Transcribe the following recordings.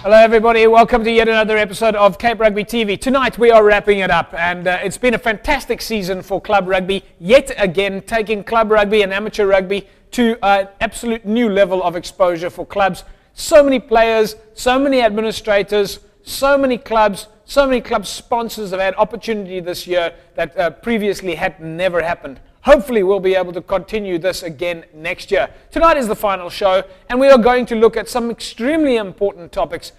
Hello everybody, welcome to yet another episode of Cape Rugby TV. Tonight we are wrapping it up, and it's been a fantastic season for club rugby, yet again taking club rugby and amateur rugby to an absolute new level of exposure for clubs. So many players, so many administrators, so many club sponsors have had opportunity this year that previously had never happened. Hopefully we'll be able to continue this again next year. Tonight is the final show, and we are going to look at some extremely important topics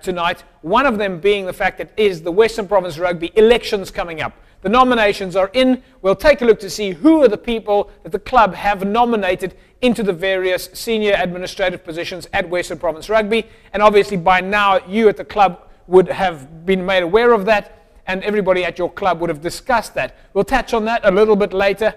tonight. One of them being the fact that is the Western Province Rugby elections coming up. The nominations are in. We'll take a look to see who are the people that the club have nominated into the various senior administrative positions at Western Province Rugby. And obviously by now you at the club would have been made aware of that, and everybody at your club would have discussed that. We'll touch on that a little bit later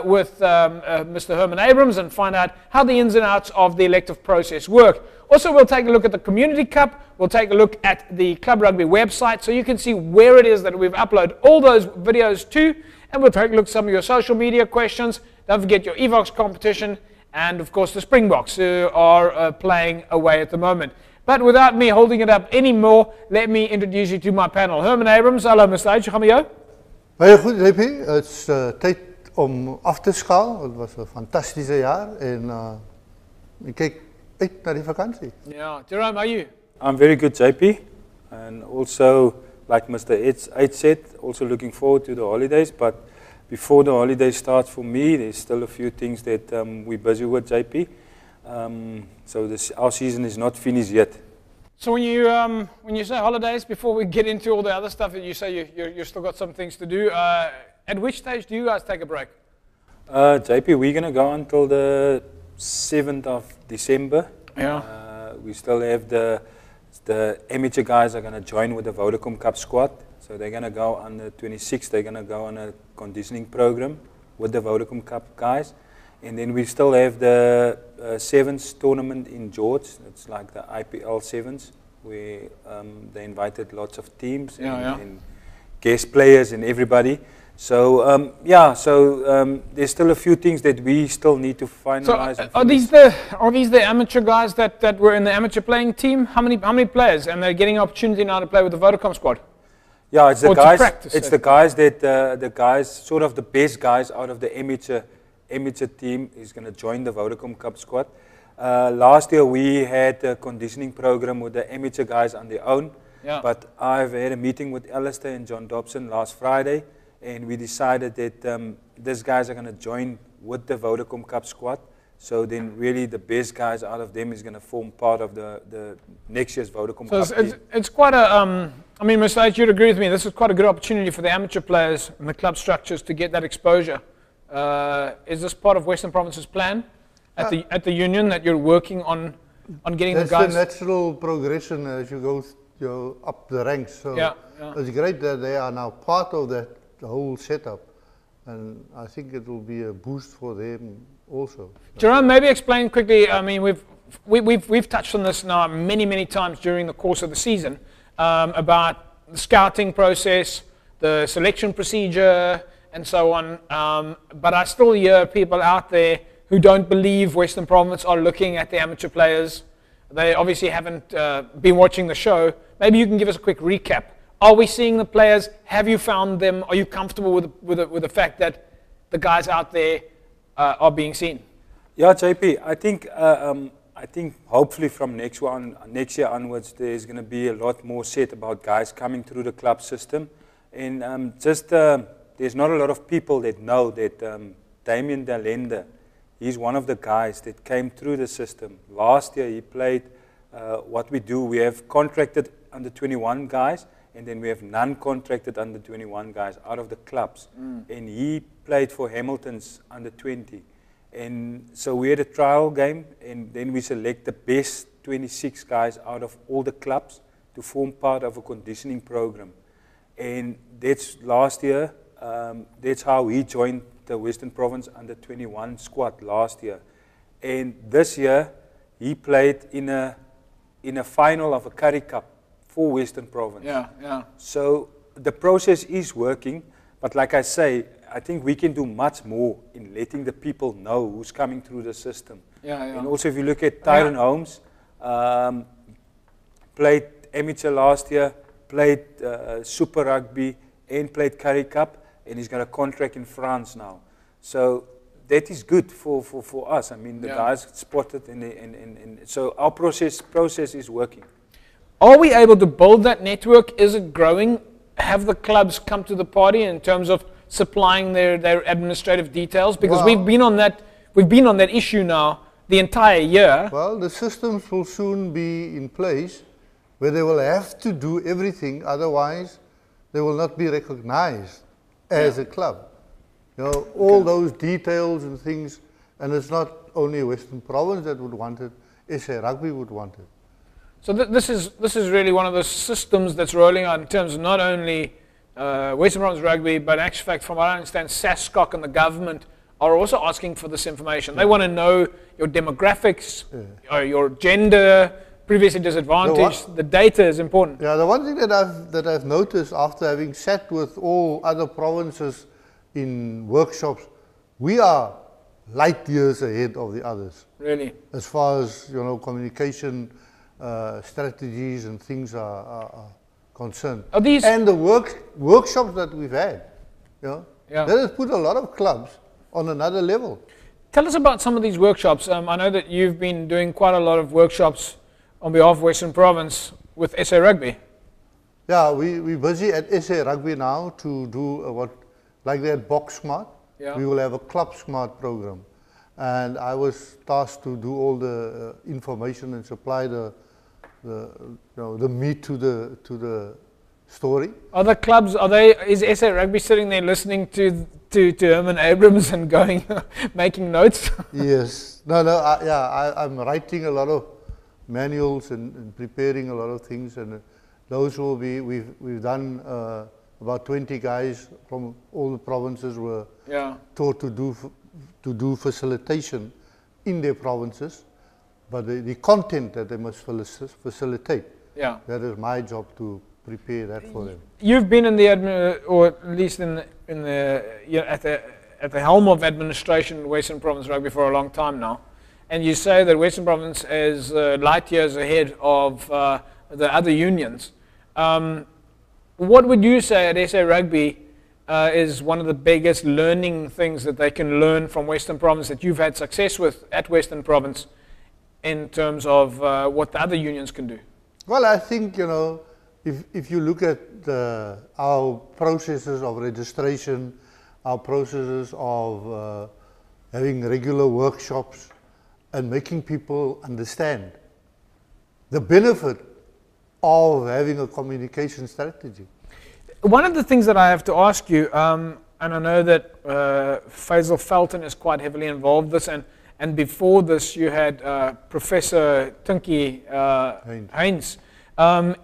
with Mr. Herman Abrams and find out how the ins and outs of the elective process work. Also, we'll take a look at the Community Cup. We'll take a look at the Club Rugby website so you can see where it is that we've uploaded all those videos to. And we'll take a look at some of your social media questions. Don't forget your Evox competition. And, of course, the Springboks who are playing away at the moment. But without me holding it up anymore, let me introduce you to my panel. Herman Abrams, hallo Mr. H, hoe gaan we jou? Heel goed, JP. Het is tijd om af te schalen. Het was een fantastische jaar en ik kijk uit naar die vakantie. Yeah, Jerome, how are you? I'm very good, JP, and also, like Mr. H said, also looking forward to the holidays. But before the holiday starts for me, there's still a few things that we're busy with, JP. So our season is not finished yet. So when you say holidays, before we get into all the other stuff that you say you still got some things to do, at which stage do you guys take a break? JP, we're going to go until the 7th of December. Yeah. We still have the amateur guys are going to join with the Vodacom Cup squad. So they're going to go on the 26th, they're going to go on a conditioning program with the Vodacom Cup guys. And then we still have the Sevens tournament in George. It's like the IPL Sevens, where they invited lots of teams and guest players and everybody. So there's still a few things that we still need to finalize. So are these the amateur guys that were in the amateur playing team? How many players? And they're getting an opportunity now to play with the Vodacom squad. Yeah, it's the guys. It's the guys that the guys, sort of the best guys out of the amateur team is going to join the Vodacom Cup squad. Last year we had a conditioning program with the amateur guys on their own, but I've had a meeting with Alistair and John Dobson last Friday, and we decided that these guys are going to join with the Vodacom Cup squad. So then really the best guys out of them is going to form part of the next year's Vodacom Cup team. It's quite a, I mean, Mr. H, you'd agree with me, this is quite a good opportunity for the amateur players and the club structures to get that exposure. Is this part of Western Province's plan at the union that you're working on getting the guys? That's the natural progression as you go up the ranks. So it's great that they are now part of that whole setup, and I think it will be a boost for them also. Jerome, maybe explain quickly. I mean, we've touched on this now many times during the course of the season about the scouting process, the selection procedure, and so on, but I still hear people out there who don't believe Western Province are looking at the amateur players. They obviously haven't been watching the show. Maybe you can give us a quick recap. Are we seeing the players? Have you found them? Are you comfortable with the fact that the guys out there are being seen? Yeah, JP, I think hopefully from next year onwards there's going to be a lot more said about guys coming through the club system, and there's not a lot of people that know that Damien Dalende, he's one of the guys that came through the system. Last year he played what we do. We have contracted under 21 guys, and then we have non-contracted under 21 guys out of the clubs. And he played for Hamilton's under 20. And so we had a trial game, and then we select the best 26 guys out of all the clubs to form part of a conditioning program. And that's last year. That's how he joined the Western Province under 21 squad last year. And this year, he played in a final of a Currie Cup for Western Province. So the process is working, but like I say, I think we can do much more in letting the people know who's coming through the system. And also if you look at Tyrone Holmes, played amateur last year, played Super Rugby, and played Currie Cup, and he's got a contract in France now. So that is good for us. I mean, the guys spotted, and so our process is working. Are we able to build that network? Is it growing? Have the clubs come to the party in terms of supplying their administrative details? Because we've been on that issue now the entire year. Well, the systems will soon be in place where they will have to do everything, otherwise they will not be recognized as a club. You know, all those details and things, and it's not only Western Province that would want it, SA Rugby would want it. So this is really one of the systems that's rolling out in terms of not only Western Province Rugby, but actually, fact, from what I understand, SASCOC and the government are also asking for this information. They want to know your demographics, your gender, previously disadvantaged. The data is important. Yeah, the one thing that I've noticed after having sat with all other provinces in workshops, we are light years ahead of the others. Really? As far as, you know, communication strategies and things are concerned. Are these and the workshops that we've had, you know, that has put a lot of clubs on another level. Tell us about some of these workshops. I know that you've been doing quite a lot of workshops on behalf of Western Province with SA Rugby. Yeah, we're busy at SA Rugby now to do like that Box Smart. We will have a Club Smart program. And I was tasked to do all the information and supply the meat to the story. Are the clubs, is SA Rugby sitting there listening to Herman Abrams and going, making notes? Yes. I'm writing a lot of manuals and preparing a lot of things, and those will be, we've done about 20 guys from all the provinces were taught to do facilitation in their provinces, but the content that they must facilitate, that is my job to prepare that for them. You've been in the or at least at the helm of administration in Western Province Rugby for a long time now, and you say that Western Province is light years ahead of the other unions. What would you say at SA Rugby is one of the biggest learning things that they can learn from Western Province that you've had success with at Western Province in terms of what the other unions can do? Well, I think, you know, if you look at our processes of registration, our processes of having regular workshops and making people understand the benefit of having a communication strategy. One of the things that I have to ask you, and I know that Faisal Felton is quite heavily involved in this, and before this you had Professor Tinky Heinz,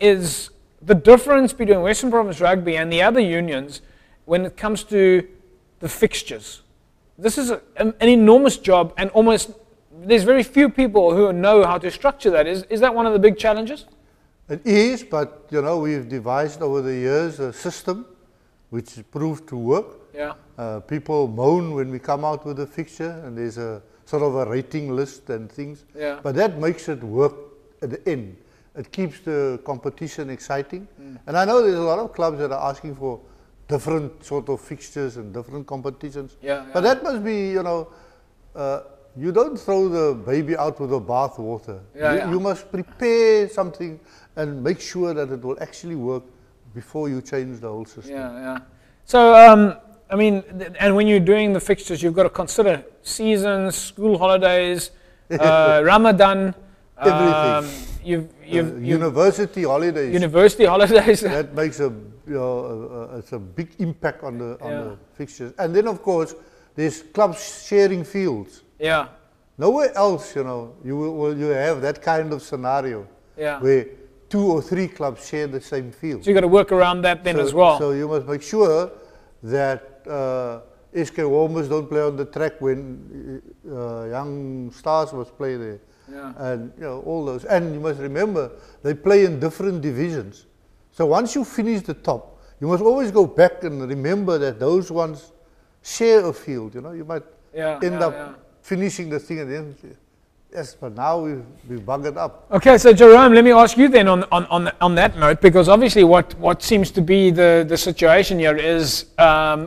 is the difference between Western Province Rugby and the other unions when it comes to the fixtures. This is an enormous job, and almost there's very few people who know how to structure that. Is that one of the big challenges? It is, but you know, we've devised over the years a system which proved to work. People moan when we come out with a fixture, and there's a sort of a rating list and things. But that makes it work at the end. It keeps the competition exciting. And I know there's a lot of clubs that are asking for different sort of fixtures and different competitions. But that must be, you know, you don't throw the baby out with the bath water. You must prepare something and make sure that it will actually work before you change the whole system. So, I mean, and when you're doing the fixtures, you've got to consider seasons, school holidays, Ramadan, everything. University holidays. University holidays. That makes it's a big impact on the fixtures. And then, of course, there's clubs sharing fields. Nowhere else, you know, you have that kind of scenario where 2 or 3 clubs share the same field. So you've got to work around that then as well. So you must make sure that SK Warmers don't play on the track when young stars must play there. And you know, all those. And you must remember, they play in different divisions. So once you finish the top, you must always go back and remember that those ones share a field. You know, you might end up finishing the thing and then yes, but now we bug it up. Okay, so Jerome, let me ask you then on that note, because obviously what seems to be the situation here is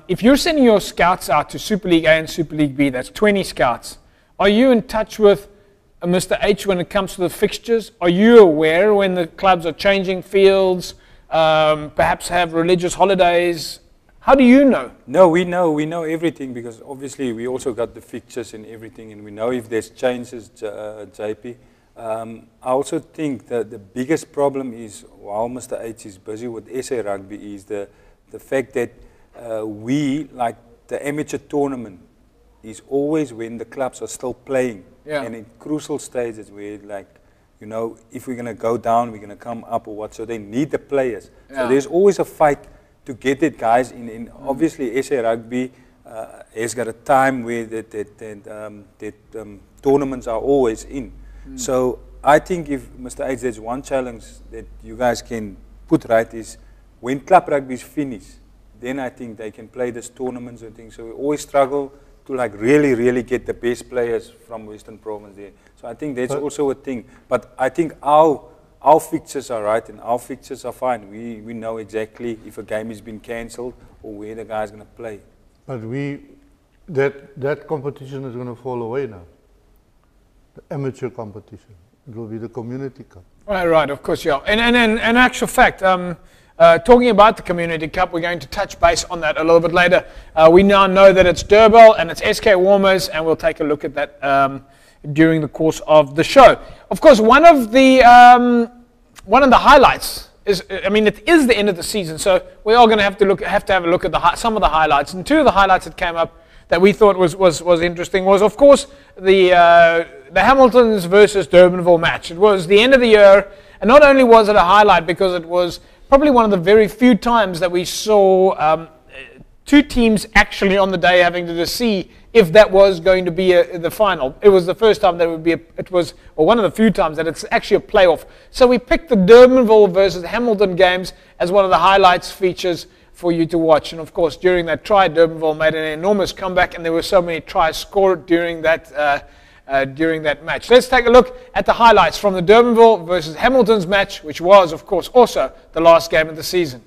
if you're sending your scouts out to Super League A and Super League B, that's 20 scouts. Are you in touch with Mr. H when it comes to the fixtures? Are you aware when the clubs are changing fields, perhaps have religious holidays? How do you know? No, we know everything, because obviously we also got the fixtures and everything, and we know if there's changes, JP. I also think that the biggest problem is, while Mr. H is busy with SA Rugby, is the fact that we, like the amateur tournament, is always when the clubs are still playing. Yeah. And in crucial stages where, like, you know, if we're going to go down, we're going to come up or what, so they need the players. Yeah. So there's always a fight to get it, guys. In obviously, SA Rugby has got a time where tournaments are always in. So I think if Mr. H, there's one challenge that you guys can put right is when club rugby is finished, then I think they can play these tournaments and things. So we always struggle to like really get the best players from Western Province there. So I think that's also a thing. But I think our fixtures are right and our fixtures are fine. We know exactly if a game has been cancelled or where the guy's going to play. But that competition is going to fall away now. The amateur competition. It will be the community cup. Right, of course, yeah. And in actual fact, talking about the Community Cup, we're going to touch base on that a little bit later. We now know that it's Durban and it's SK Warmers, and we'll take a look at that during the course of the show. Of course, one of the highlights is, I mean, it is the end of the season, so we are going to have to have a look at some of the highlights. And two of the highlights that came up that we thought was interesting was, of course, the Hamiltons versus Durbanville match. It was the end of the year, and not only was it a highlight because it was probably one of the very few times that we saw two teams actually on the day having to see if that was going to be the final. It was the first time that it would be, or one of the few times that it's actually a playoff. So we picked the Durbanville versus Hamilton games as one of the highlights features for you to watch. And of course, during that try, Durbanville made an enormous comeback, and there were so many tries scored during that match. Let's take a look at the highlights from the Durbanville versus Hamilton's match, which was, of course, also the last game of the season.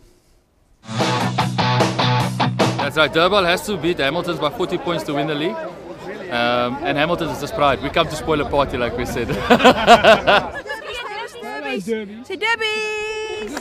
That's right. Durbanville has to beat Hamilton's by 40 points to win the league. And Hamilton is just pride. We come to spoil a party, like we said. Say Derbies!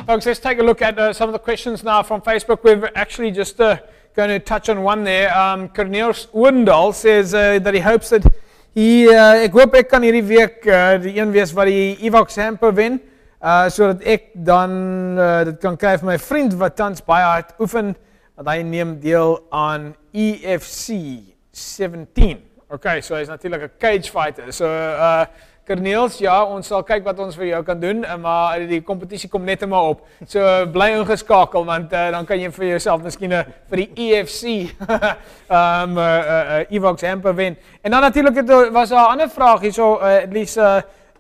Folks, let's take a look at some of the questions now from Facebook. We're actually just going to touch on one there. Cornelius Oendal says that he hopes that ek hoop ek kan hierdie week die een wees wat die Evox Hamper wen, sodat ek dan dit kan kry vir my vriend wat tans baie hard oefen, want hy neem deel aan EFC 17. Okay, so hy's natuurlik 'n cage fighter. So Corneels, ja, ons sal kyk wat ons vir jou kan doen, maar die kompetisie kom net maar op. So bly ingeskakel, want dan kan jy vir jouself miskien vir die EFC Evox hamper wen. En dan natuurlik was daar 'n ander vraag hier, so at least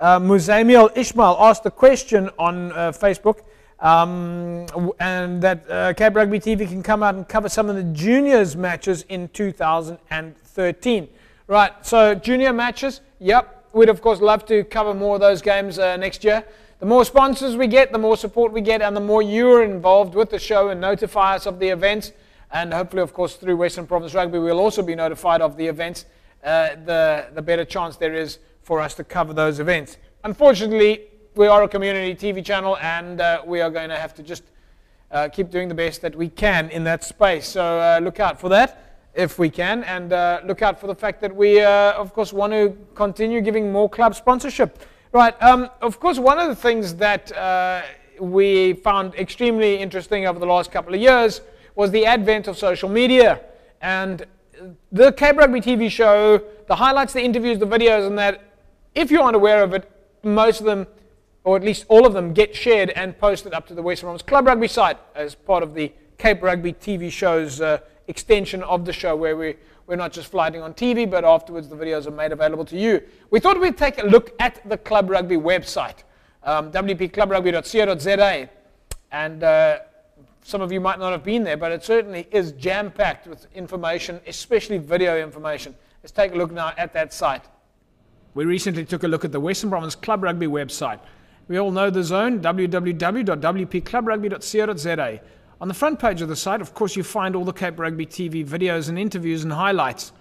Muzamiel Ishmael asked a question on Facebook, and that Cape Rugby TV can come out and cover some of the juniors matches in 2013. Right, so junior matches, yep. We'd of course love to cover more of those games next year. The more sponsors we get, the more support we get, and the more you're involved with the show and notify us of the events. And hopefully, of course, through Western Province Rugby, we'll also be notified of the events. The better chance there is for us to cover those events. Unfortunately, we are a community TV channel, and we are going to have to just keep doing the best that we can in that space. So look out for that, if we can, and look out for the fact that we, of course, want to continue giving more club sponsorship. Right, of course, one of the things that we found extremely interesting over the last couple of years was the advent of social media. And the Cape Rugby TV show, the highlights, the interviews, the videos, and that, if you aren't aware of it, most of them, or at least all of them, get shared and posted up to the Western Province Club Rugby site as part of the Cape Rugby TV show's extension of the show, where we're not just flying on TV, but afterwards the videos are made available to you. We thought we'd take a look at the Club Rugby website, wpclubrugby.co.za, and some of you might not have been there, but it certainly is jam-packed with information, especially video information. Let's take a look now at that site. We recently took a look at the Western Province Club Rugby website. We all know the zone, www.wpclubrugby.co.za. On the front page of the site, of course, you find all the Cape Rugby TV videos and interviews and highlights.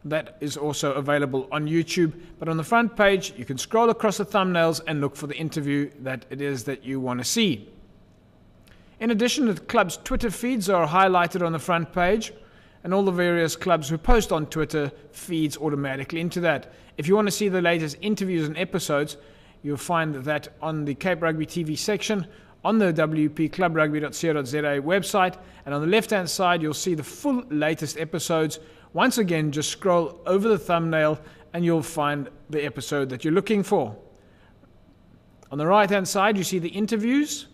That is also available on YouTube. But on the front page, you can scroll across the thumbnails and look for the interview that it is that you want to see. In addition, the club's Twitter feeds are highlighted on the front page, and all the various clubs who post on Twitter feeds automatically into that. If you want to see the latest interviews and episodes, you'll find that on the Cape Rugby TV section, on the wpclubrugby.co.za website, and on the left-hand side, you'll see the full latest episodes. Once again, just scroll over the thumbnail, and you'll find the episode that you're looking for. On the right-hand side, you see the interviews.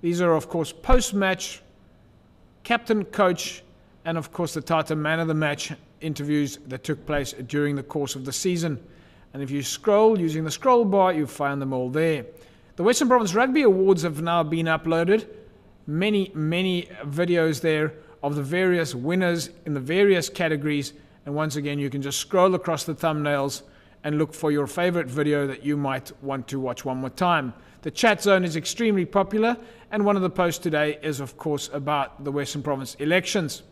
These are, of course, post-match, captain, coach, and, of course, the Tata Man of the Match interviews that took place during the course of the season. And if you scroll using the scroll bar, you'll find them all there. The Western Province Rugby Awards have now been uploaded. Many videos there of the various winners in the various categories. And once again, you can just scroll across the thumbnails and look for your favorite video that you might want to watch one more time. The chat zone is extremely popular, and one of the posts today is, of course, about the Western Province elections.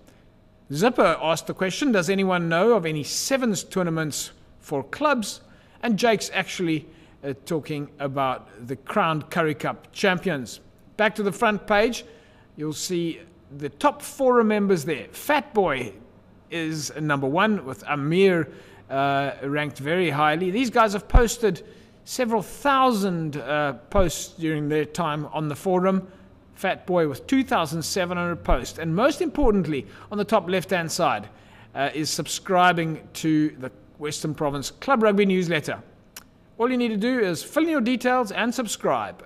Zipper asked the question, does anyone know of any sevens tournaments for clubs? And Jake's actually talking about the crowned Currie Cup champions. Back to the front page, you'll see the top forum members there. Fat Boy is number one, with Amir ranked very highly. These guys have posted several thousand posts during their time on the forum. Fat Boy with 2,700 posts. And most importantly, on the top left-hand side, is subscribing to the Western Province Club Rugby newsletter. All you need to do is fill in your details and subscribe.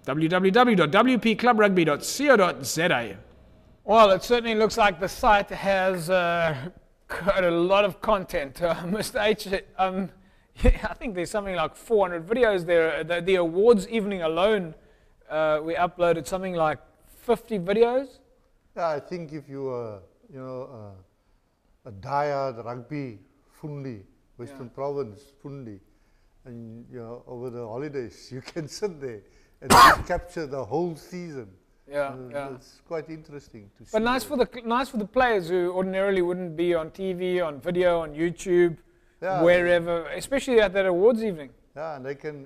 www.wpclubrugby.co.za. Well, it certainly looks like the site has got a lot of content. Mr. H, I think there's something like 400 videos there. The awards evening alone, we uploaded something like 50 videos. Yeah, I think if you are, a diehard rugby fundi, Western Province fundi, and over the holidays you can sit there and just capture the whole season. It's quite interesting to see. But nice for the players who ordinarily wouldn't be on TV, on video, on YouTube, wherever, especially at that awards evening. Yeah, and they can,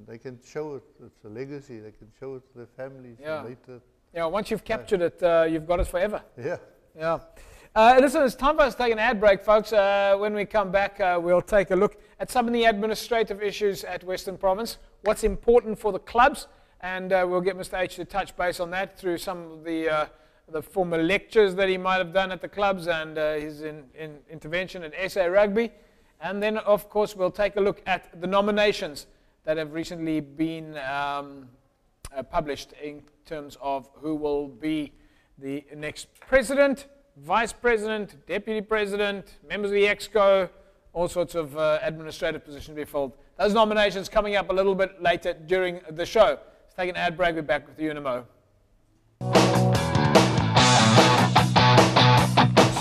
they can show it. It's a legacy. They can show it to their families later. Yeah, once you've captured it, you've got it forever. Yeah. Listen, it's time for us to take an ad break, folks. When we come back, we'll take a look at some of the administrative issues at Western Province, what's important for the clubs, and we'll get Mr. H to touch base on that through some of the former lectures that he might have done at the clubs and his intervention at SA Rugby. And then, of course, we'll take a look at the nominations that have recently been published in terms of who will be the next president, vice president, deputy president, members of the Exco, all sorts of administrative positions to be filled. Those nominations coming up a little bit later during the show. Let's take an ad break. We're back with you in a mo.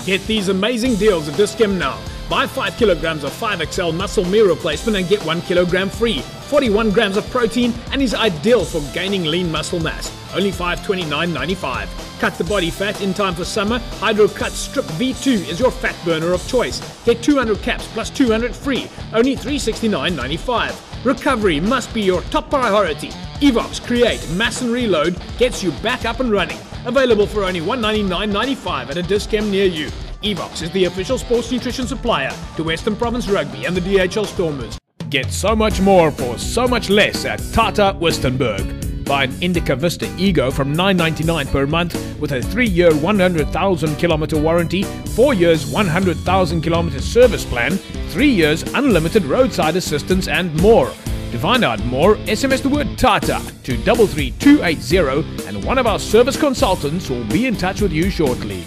Get these amazing deals at Dis-Chem now. Buy 5 kilograms of 5XL muscle meal replacement and get 1 kilogram free. 41 grams of protein and is ideal for gaining lean muscle mass. Only $529.95. Cut the body fat in time for summer. Hydro Cut Strip V2 is your fat burner of choice. Get 200 caps plus 200 free. Only $369.95. Recovery must be your top priority. Evox Create Mass and Reload gets you back up and running. Available for only $199.95 at a Dis-Chem near you. Evox is the official sports nutrition supplier to Western Province Rugby and the DHL Stormers. Get so much more for so much less at Tata Wistenberg. Buy an Indica Vista Ego from $999 per month with a 3-year 100,000 kilometer warranty, 4 years 100,000 kilometer service plan, 3 years unlimited roadside assistance and more. To find out more, SMS the word Tata to 33280 and one of our service consultants will be in touch with you shortly.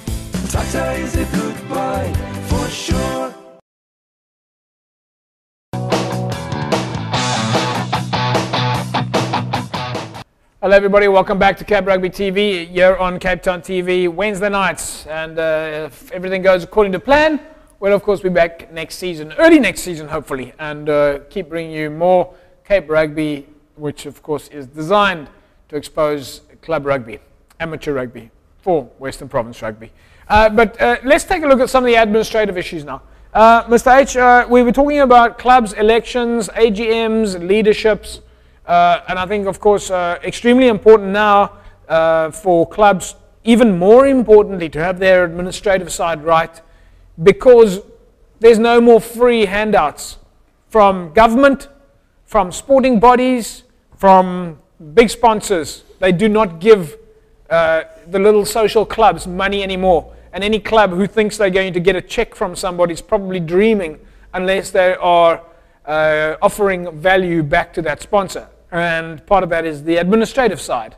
Tata is a good buy, for sure. Hello everybody, welcome back to Cape Rugby TV here on Cape Town TV Wednesday nights, and if everything goes according to plan, we'll of course be back next season, early next season hopefully, and keep bringing you more Cape Rugby, which of course is designed to expose club rugby, amateur rugby for Western Province Rugby. But let's take a look at some of the administrative issues now. Mr. H, we were talking about clubs, elections, AGMs, leaderships, and I think, of course, extremely important now for clubs, even more importantly, to have their administrative side right, because there's no more free handouts from government, from sporting bodies, from big sponsors. They do not give the little social clubs money anymore. And any club who thinks they're going to get a check from somebody is probably dreaming, unless they are offering value back to that sponsor. And part of that is the administrative side.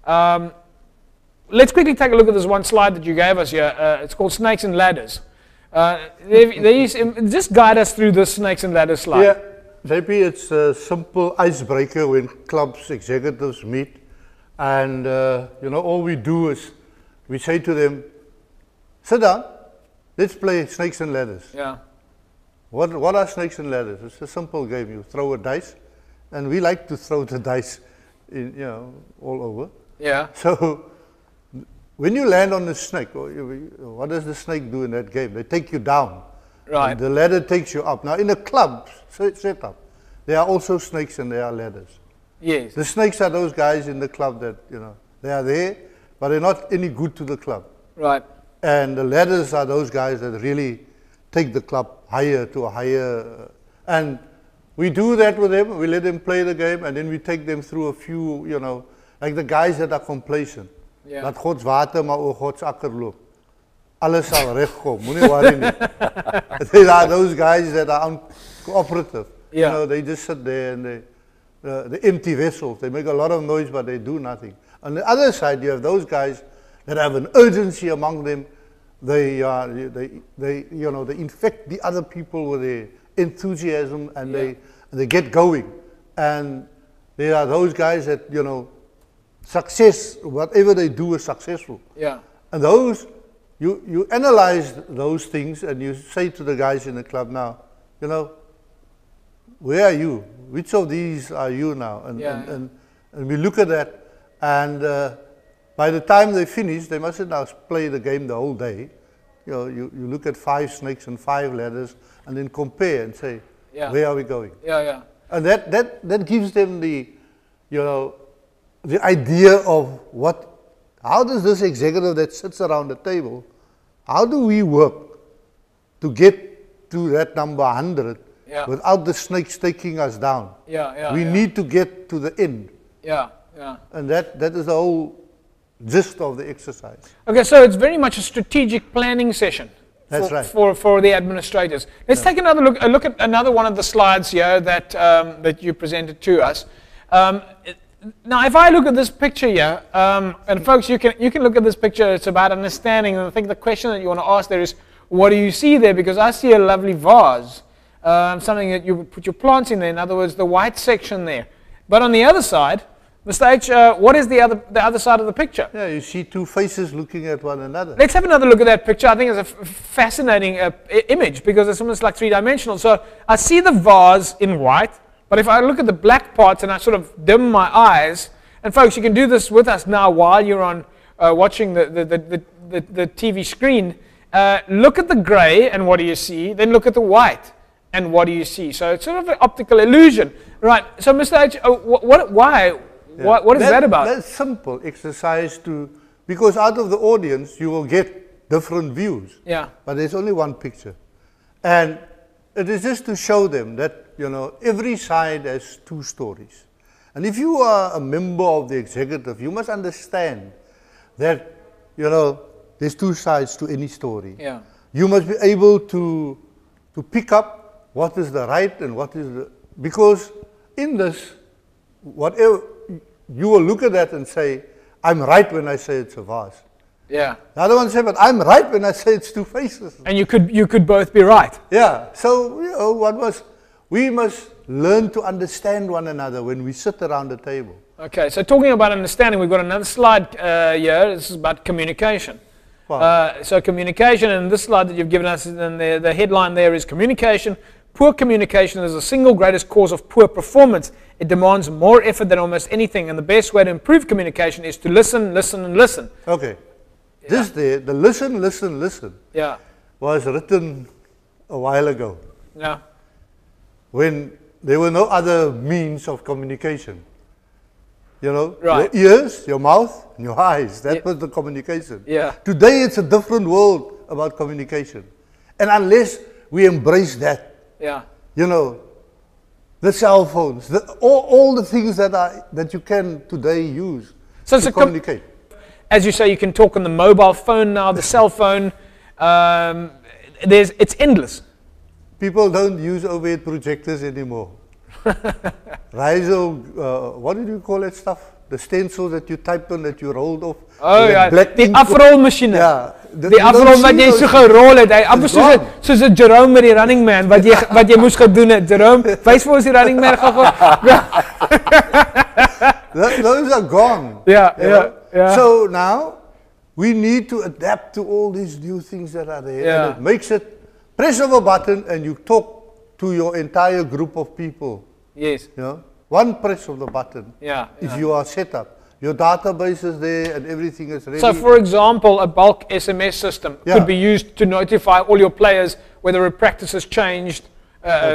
Let's quickly take a look at this one slide that you gave us here. It's called Snakes and Ladders. Just guide us through this Snakes and Ladders slide. Yeah, JP, it's a simple icebreaker when clubs executives meet. And, all we do is we say to them, sit down, let's play Snakes and Ladders. Yeah. What are Snakes and Ladders? It's a simple game. You throw a dice, and we like to throw the dice in, all over. Yeah. So when you land on the snake, what does the snake do in that game? They take you down. Right. And the ladder takes you up. Now in a club setup, there are also snakes and there are ladders. Yes. The snakes are those guys in the club that, they are there, but they're not any good to the club. Right. And the ladders are those guys that really take the club higher to a higher, and we do that with them. We let them play the game, and then we take them through a few, like the guys that are complacent. Yeah. Dat Gods water maar oor Gods akker loop. Alles sal regkom. Moenie worry nie. There are those guys that are uncooperative. Yeah. They just sit there and the empty vessels. They make a lot of noise, but they do nothing. On the other side, you have those guys that have an urgency among them. They infect the other people with their enthusiasm, and they get going. And there are those guys that, success, whatever they do is successful. Yeah. And those, you analyze those things and you say to the guys in the club now, where are you? Which of these are you now? And we look at that, and by the time they finish, they mustn't now play the game the whole day. You look at 5 snakes and 5 ladders, and then compare and say, where are we going? Yeah, yeah. And that gives them the idea of how does this executive that sits around the table, how do we work to get to that number 100 without the snakes taking us down? We need to get to the end. Yeah, yeah. And that is the whole gist of the exercise. Okay, so it's very much a strategic planning session. That's right. For the administrators. Let's take another look at another one of the slides here that that you presented to us. Now, if I look at this picture here, and folks, you can look at this picture. It's about understanding, and I think the question that you want to ask there is, what do you see there? Because I see a lovely vase, something that you would put your plants in there. In other words, the white section there. But on the other side, Mr. H, what is the other side of the picture? Yeah, you see two faces looking at one another. Let's have another look at that picture. I think it's a fascinating image because it's almost like three-dimensional. So I see the vase in white, but if I look at the black parts and I sort of dim my eyes, and folks, you can do this with us now while you're on watching the TV screen. Look at the gray, and what do you see? Then look at the white, and what do you see? So it's sort of an optical illusion, right? So, Mr. H, why? Yeah. What is that about? That's simple exercise because out of the audience you will get different views. Yeah. But there's only one picture. And it is just to show them that, every side has two stories. And if you are a member of the executive, you must understand that, there's two sides to any story. Yeah. You must be able to pick up what is the right and what is the, because in this, whatever, you will look at that and say, I'm right when I say it's a vase. Yeah. The other one say, but I'm right when I say it's two faces. And you could both be right. Yeah. So we must learn to understand one another when we sit around the table. Okay. So talking about understanding, we've got another slide here. This is about communication. Wow. So communication, and this slide that you've given us, and the headline there is communication. Poor communication is the single greatest cause of poor performance. It demands more effort than almost anything, and the best way to improve communication is to listen, listen, and listen. Okay. Yeah. This there, the listen, listen, listen, yeah, was written a while ago. Yeah. When there were no other means of communication. Right. Your ears, your mouth, and your eyes. That was the communication. Yeah. Today it's a different world about communication. And unless we embrace that, yeah, the cell phones, all the things that you can today use to communicate. As you say, you can talk on the mobile phone now, the cell phone. It's endless. People don't use overhead projectors anymore. What did you call that stuff? The stencils that you typed on, that you rolled off. Oh ja, die afrolmachine. Ja, die afrol wat jy so gerol het. Hy amper soos 'n Jerome met die running man wat jy moes gedoen het. Jerome, wys vir ons die running man gou. Those are gone. Yeah. So now we need to adapt to all these new things that are there. Yeah. And it makes it, press of a button and you talk to your entire group of people. Yes. One press of the button. Yeah. If you are set up. Your database is there and everything is ready. So for example, a bulk SMS system could be used to notify all your players whether a practice has changed,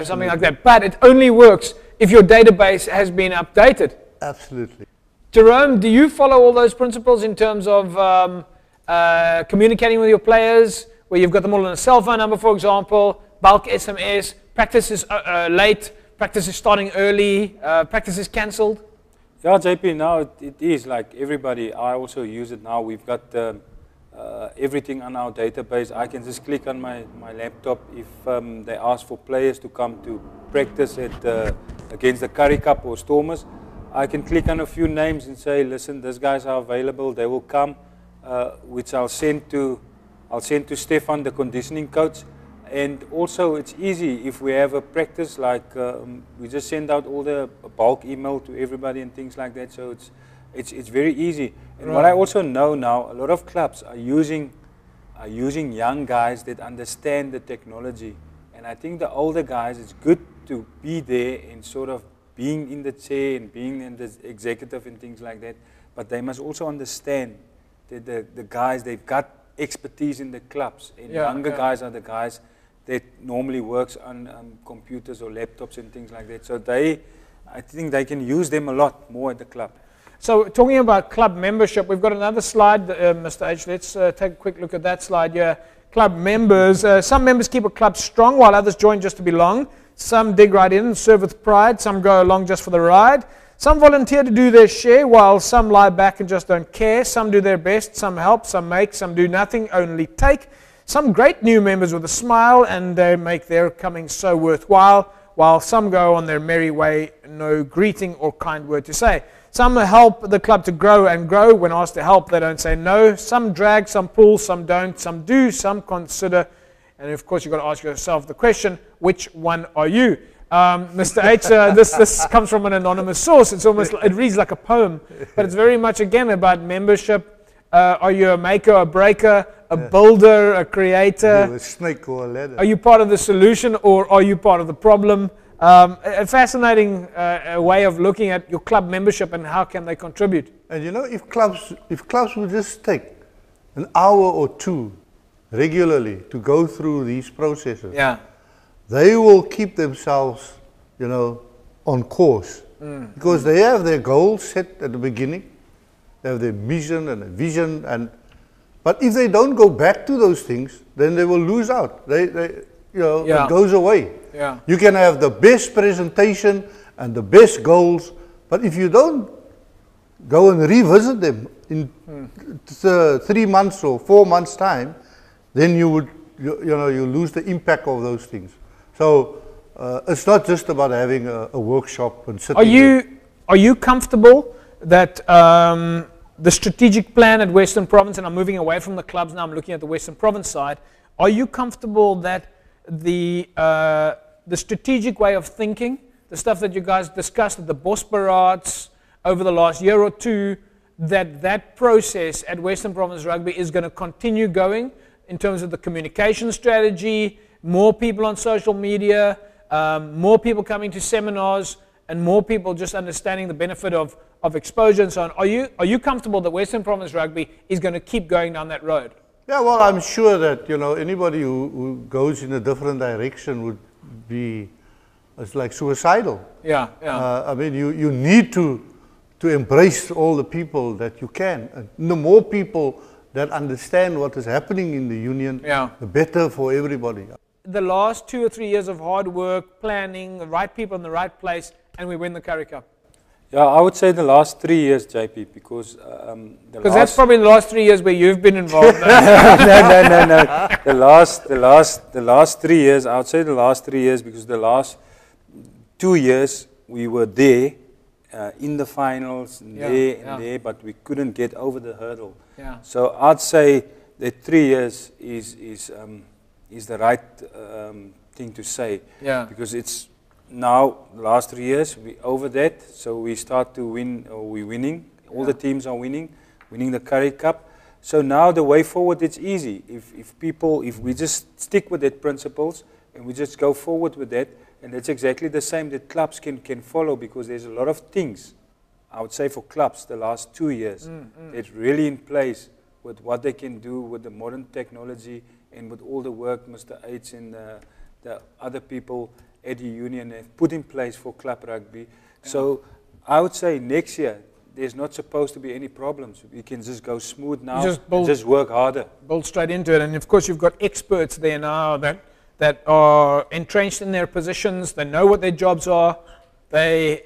something like that. But it only works if your database has been updated. Absolutely. Jerome, do you follow all those principles in terms of communicating with your players, where you've got them all on a cell phone number, for example, bulk SMS, practice is late, practice is starting early, practice is cancelled? Yeah, JP, now it is like everybody. I also use it now. We've got everything on our database. I can just click on my laptop if they ask for players to come to practice against the Curry Cup or Stormers. I can click on a few names and say, listen, these guys are available. They will come, which I'll send to Stefan, the conditioning coach. And also, it's easy if we have a practice, like we just send out all the bulk email to everybody and things like that. So it's very easy. And what I also know now, a lot of clubs are using young guys that understand the technology. And I think the older guys, it's good to be there and sort of being in the chair and being in the executive and things like that. But they must also understand that the guys, they've got expertise in the clubs. And younger guys are the guys that normally works on computers or laptops and things like that. So I think they can use them a lot more at the club. So talking about club membership, we've got another slide, Mr. H. Let's take a quick look at that slide here. Club members. Some members keep a club strong while others join just to belong. Some dig right in and serve with pride. Some go along just for the ride. Some volunteer to do their share while some lie back and just don't care. Some do their best. Some help. Some make. Some do nothing, only take. some great new members with a smile, and they make their coming so worthwhile, while some go on their merry way, no greeting or kind word to say. Some help the club to grow and grow. When asked to help, they don't say no. Some drag, some pull, some don't, some do, some consider. And of course, you've got to ask yourself the question, which one are you? Mr. H, this comes from an anonymous source. It reads like a poem, but it's very much, again, about membership. Are you a maker, a breaker, a builder, a creator? A snake or a ladder. Are you part of the solution, or are you part of the problem? A fascinating way of looking at your club membership and how can they contribute. And you know, if clubs would just take an hour or two regularly to go through these processes, they will keep themselves, you know, on course. Because they have their goals set at the beginning, they have their mission and a vision, but if they don't go back to those things, then they will lose out. It goes away. You can have the best presentation and the best goals, but if you don't go and revisit them in 3 months or 4 months time, then you lose the impact of those things. So it's not just about having a workshop and sitting. Are you comfortable that the strategic plan at Western Province, and I'm moving away from the clubs now, I'm looking at the Western Province side, are you comfortable that the strategic way of thinking, the stuff that you guys discussed at the Bosberaats over the last year or two, that process at Western Province Rugby is going to continue going in terms of the communication strategy, more people on social media, more people coming to seminars, and more people just understanding the benefit of exposure and so on. Are you comfortable that Western Province Rugby is going to keep going down that road? Yeah, well, I'm sure that, you know, anybody who goes in a different direction would be, it's like suicidal. I mean, you need to embrace all the people that you can. And the more people that understand what is happening in the union, the better for everybody. The last 2 or 3 years of hard work, planning, the right people in the right place, and we win the Currie Cup. Yeah, I would say the last 3 years, JP, because that's probably the last 3 years where you've been involved. No. The last 3 years, I would say the last 3 years, because the last 2 years we were there in the finals, there, but we couldn't get over the hurdle. So I'd say that 3 years is the right thing to say, because it's now the last 3 years we over that, so we start to win, or we're winning. All the teams are winning the Currie Cup. So now the way forward, it's easy. If we just stick with that principles and we just go forward with that, and it's exactly the same that clubs can follow, because there's a lot of things, I would say, for clubs the last 2 years that's really in place with what they can do with the modern technology and with all the work Mr. H and the other people at the union have put in place for club rugby. So I would say next year there's not supposed to be any problems. We can just go smooth now, just work harder. Build straight into it. And of course you've got experts there now that are entrenched in their positions. They know what their jobs are. They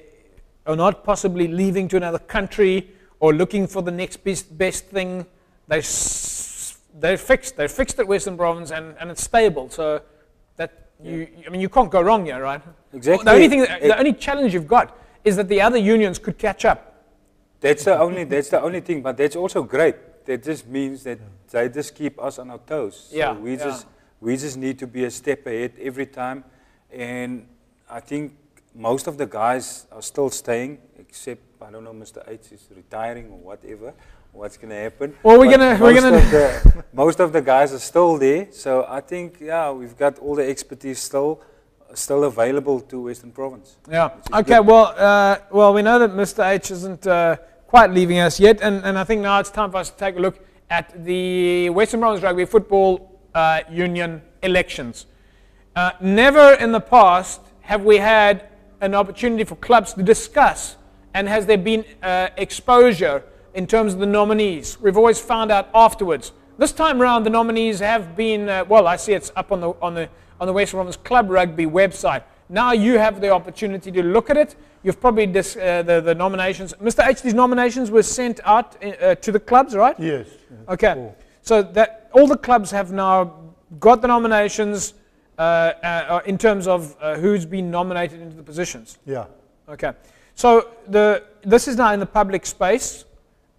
are not possibly leaving to another country or looking for the next best thing. They're fixed. They're fixed at Western Province, and it's stable. So that you can't go wrong here, right? Exactly. The only challenge you've got is that the other unions could catch up. That's the only thing, but that's also great. That just means that they just keep us on our toes. So we just need to be a step ahead every time. And I think most of the guys are still staying, except, I don't know, Mr. H is retiring or whatever. What's going to happen? Well, most of the guys are still there. So I think, we've got all the expertise still available to Western Province. Yeah. Okay. Well, we know that Mr. H isn't quite leaving us yet, and I think now it's time for us to take a look at the Western Province Rugby Football Union elections. Never in the past have we had an opportunity for clubs to discuss, and has there been exposure in terms of the nominees. We've always found out afterwards. This time around, the nominees have been, I see it's up on the Western Province Club Rugby website. Now you have the opportunity to look at it. You've probably, the nominations, Mr. H, these nominations were sent out to the clubs, right? Yes. Okay. So that all the clubs have now got the nominations in terms of who's been nominated into the positions? Yeah. Okay. So this is now in the public space,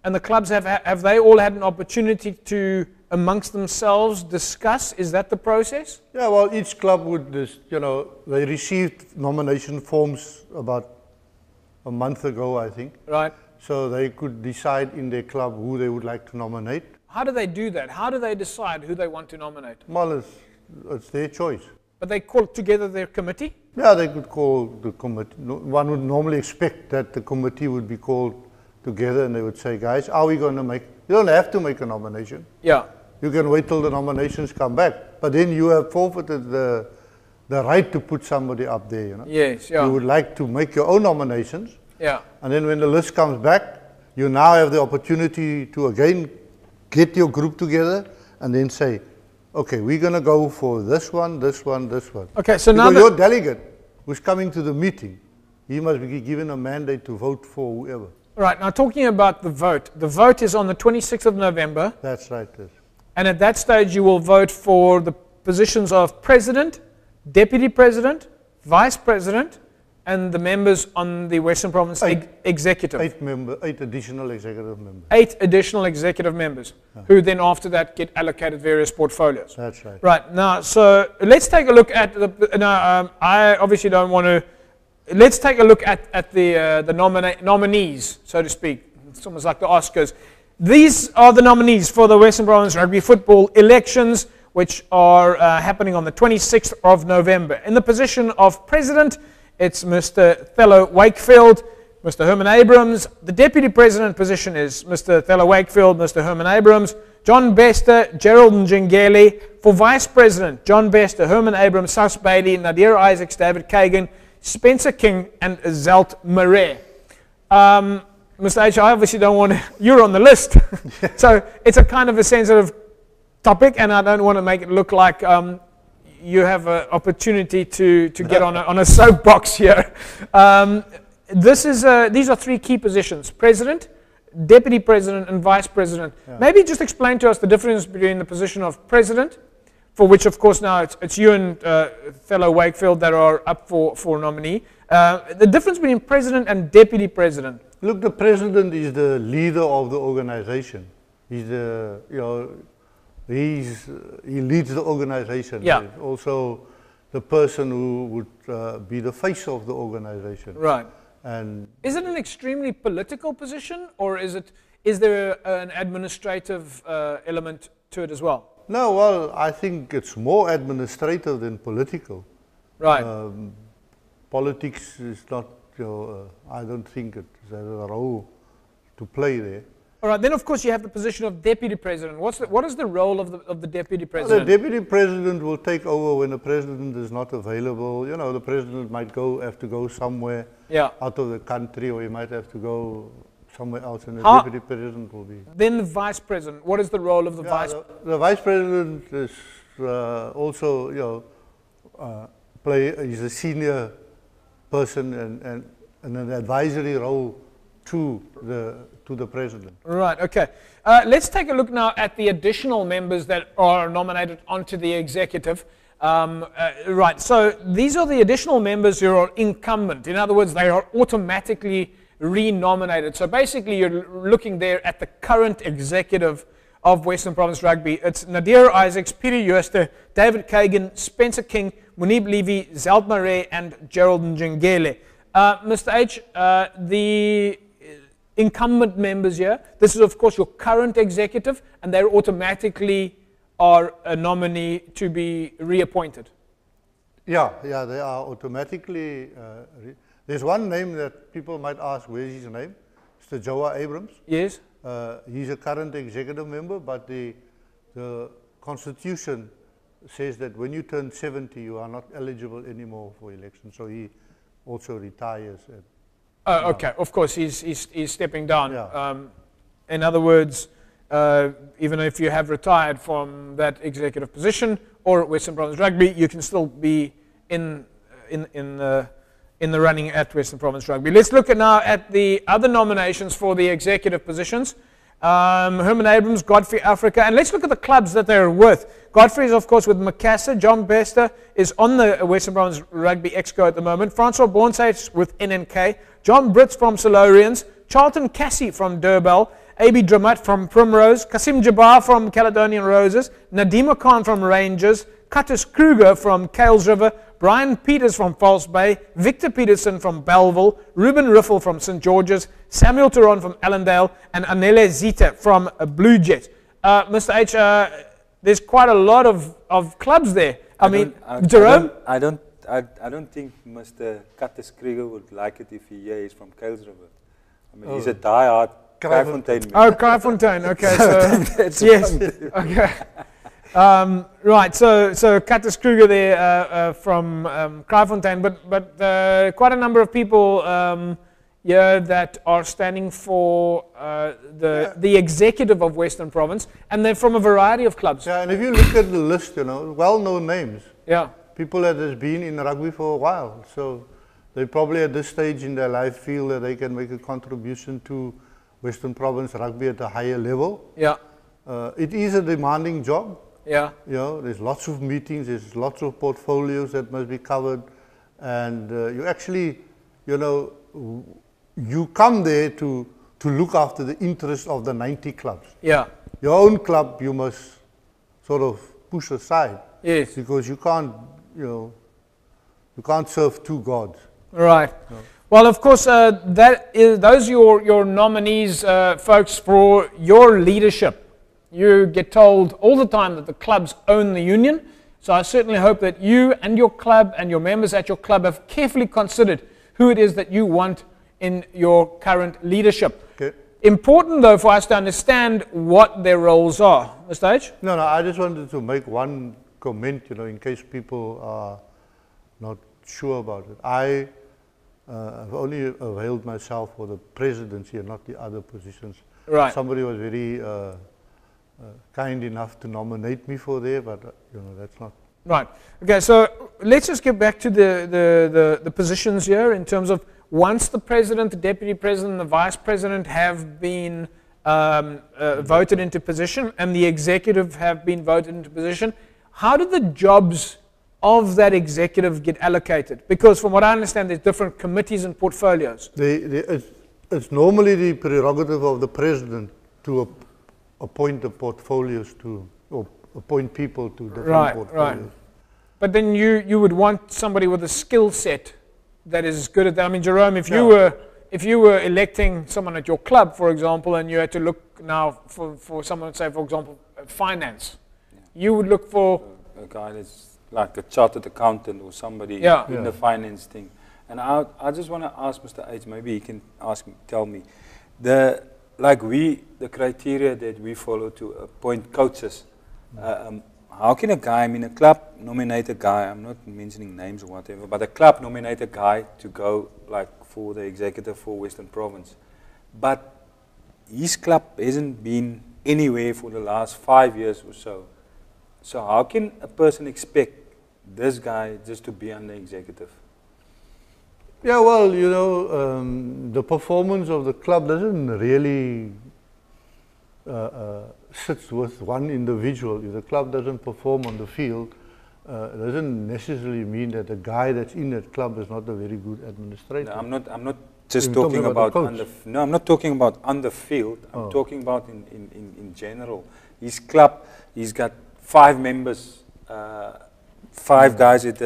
and the clubs have they all had an opportunity to amongst themselves discuss? Is that the process? Yeah, well, each club would, they received nomination forms about a month ago, I think. Right. So they could decide in their club who they would like to nominate. How do they do that? How do they decide who they want to nominate? Well, it's their choice. But they call together their committee? Yeah, they could call the committee. One would normally expect that the committee would be called together and they would say, guys, are we going to make... You don't have to make a nomination. Yeah. You can wait till the nominations come back. But then you have forfeited the right to put somebody up there, you know. Yes, yeah. You would like to make your own nominations. Yeah. And then when the list comes back, you now have the opportunity to again get your group together and then say, okay, we're going to go for this one, this one, this one. Okay, so because now your delegate who's coming to the meeting, he must be given a mandate to vote for whoever. Right, now talking about the vote is on the 26th of November. That's right, yes. And at that stage you will vote for the positions of President, Deputy President, Vice President, and the members on the Western Province Executive. 8 additional executive members. 8 additional executive members, who then after that get allocated various portfolios. That's right. Right, now, so let's take a look at I obviously don't want to, let's take a look at the nominees, so to speak. It's almost like the Oscars. These are the nominees for the Western Province Rugby Football elections, which are happening on the 26th of November. In the position of President, it's Mr. Thello Wakefield, Mr. Herman Abrams. The Deputy President position is Mr. Thello Wakefield, Mr. Herman Abrams, John Bester, Gerald Njengele. For Vice President, John Bester, Herman Abrams, Sus Bailey, Nadir Isaacs, David Kagan, Spencer King, and Zelt Marais. Mr. H, I obviously don't want to, you're on the list. So it's a kind of a sensitive topic, and I don't want to make it look like you have an opportunity to get on a soapbox here. These are 3 key positions: President, Deputy President, and Vice President. Yeah. Maybe just explain to us the difference between the position of President, for which of course now it's you and Thello Wakefield that are up for nominee. The difference between President and Deputy President. Look, the President is the leader of the organization. He's the, he leads the organization. Yeah. He's also the person who would be the face of the organization. Right. And is it an extremely political position, or is there an administrative element to it as well? No, well, I think it's more administrative than political. Right. Politics is not, I don't think it has a role to play there. All right, then of course you have the position of Deputy President. What is the role of the Deputy President? The Deputy President will take over when the President is not available. The President might have to go somewhere out of the country, or he might have to go somewhere else, and the Deputy President will be. Then the Vice President, what is the role of the Vice President? The Vice President is also, he's a senior person and an advisory role to the President. Right, okay. Let's take a look now at the additional members that are nominated onto the executive. Right, so these are the additional members who are incumbent. In other words, they are automatically re-nominated. So basically you're looking there at the current executive of Western Province Rugby. It's Nadir Isaacs, Peter Jooste, David Kagan, Spencer King, Munib Levy, Zelt Marais, and Gerald Njengele. Mr. H, the incumbent members here, this is of course your current executive, and they automatically are a nominee to be reappointed. Yeah, they are automatically. There's one name that people might ask, where's his name? Mr. Joa Abrams. Yes. He's a current executive member, but the Constitution says that when you turn 70, you are not eligible anymore for election. So he also retires. Okay, of course, he's stepping down. Yeah. In other words, even if you have retired from that executive position or at Western Province Rugby, you can still be in the running at Western Province Rugby. Let's look now at the other nominations for the executive positions. Herman Abrams, Godfrey Africa. And let's look at the clubs that they're with. Godfrey is, of course, with Macassar. John Bester is on the Western Province Rugby Exco at the moment. Francois Bornsage with NNK. John Brits from Solarians. Charlton Cassie from Durbell. A.B. Dramat from Primrose. Kasim Jabbar from Caledonian Roses. Nadima Khan from Rangers. Curtis Kruger from Kales River. Brian Peters from False Bay, Victor Peterson from Belleville, Ruben Riffle from St. George's, Samuel Turon from Allendale, and Anele Zita from Blue Jet. Mr. H, there's quite a lot of clubs there. Jerome? I don't think Mr. Curtis Kruger would like it if he hears from Kales River. I mean, he's a die-hard Kraaifontein. Oh, Kraaifontein. Okay, so yes. Okay. Right, so Curtis Kruger there from Kraaifontein, but quite a number of people here that are standing for the executive of Western Province, and they're from a variety of clubs. Yeah, and if you look at the list, you know, well-known names. Yeah. People that has been in rugby for a while, so they probably at this stage in their life feel that they can make a contribution to Western Province rugby at a higher level. Yeah. It is a demanding job. Yeah. You know, there's lots of meetings, there's lots of portfolios that must be covered, and you actually, you know, you come there to look after the interests of the 90 clubs. Yeah. Your own club you must sort of push aside. Yes. Because you can't, you know, you can't serve two gods. Right. No. Well, of course, those are your nominees, folks, for your leadership. You get told all the time that the clubs own the union, so I certainly hope that you and your club and your members at your club have carefully considered who it is that you want in your current leadership. Okay. Important, though, for us to understand what their roles are. Mr. H? No, I just wanted to make one comment, you know, in case people are not sure about it. I have only availed myself for the presidency and not the other positions. Right. Somebody was very kind enough to nominate me for there, but you know, that's not. Right. Okay, so let's just get back to the positions here in terms of once the president, the deputy president, and the vice president have been voted into position and the executive have been voted into position, how do the jobs of that executive get allocated? Because from what I understand, there's different committees and portfolios. It's normally the prerogative of the president to appoint the portfolios to, or appoint people to different portfolios. Right. But then you would want somebody with a skill set that is good at that. I mean, Jerome, if you were electing someone at your club, for example, and you had to look now for someone, say, for example, finance, you would look for a guy that's like a chartered accountant or somebody in the finance thing. And I just want to ask Mr. H, maybe he can tell me, the criteria that we follow to appoint coaches, how can a guy, I mean a club nominate a guy, I'm not mentioning names or whatever, but a club nominate a guy to go like for the executive for Western Province, but his club hasn't been anywhere for the last 5 years or so. So how can a person expect this guy just to be on the executive? Yeah, well, you know, the performance of the club doesn't really sit with one individual. If the club doesn't perform on the field, it doesn't necessarily mean that the guy that's in that club is not a very good administrator. No, I'm not just talking about on the no, I'm not talking about on the field. I'm talking about in general. His club, he's got 5 members, 5 guys at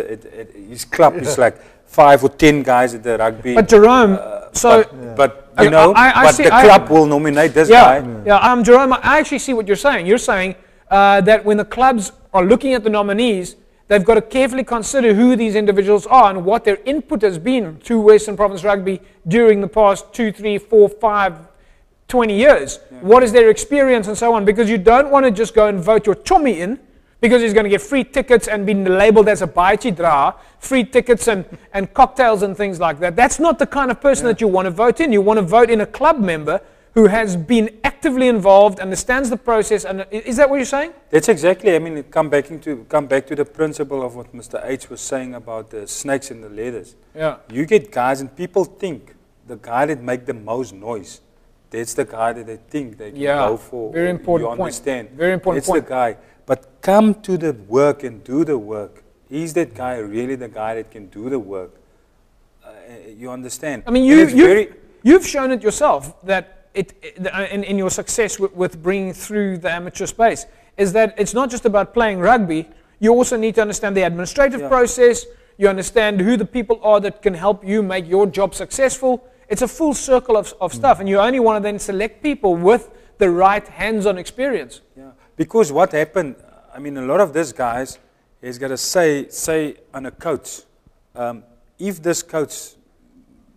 his club is like 5 or 10 guys at the rugby. But Jerome, but you know, the club will nominate this guy. Yeah, Jerome, I actually see what you're saying. You're saying that when the clubs are looking at the nominees, they've got to carefully consider who these individuals are and what their input has been to Western Province Rugby during the past 2, 3, 4, 5, 20 years. Yeah. What is their experience and so on? Because you don't want to just go and vote your chummy in because he's going to get free tickets and be labeled as a baitjie dra, free tickets and cocktails and things like that. That's not the kind of person that you want to vote in. You want to vote in a club member who has been actively involved, understands the process, and is that what you're saying? That's exactly. I mean, come back to the principle of what Mr. H was saying about the snakes and the ladders. Yeah. You get guys, and people think the guy that make the most noise that's the guy that they think they can Yeah, go for. very important You point. understand? Very important That's point. the guy. But come to the work and do the work. Is that guy really the guy that can do the work? You understand? I mean, you've shown it yourself that in your success with bringing through the amateur space, is that it's not just about playing rugby. You also need to understand the administrative process. You understand who the people are that can help you make your job successful. It's a full circle of stuff, and you only want to then select people with the right hands-on experience. Yeah, because what happened, I mean, a lot of these guys is got to say on a coach, if this coach,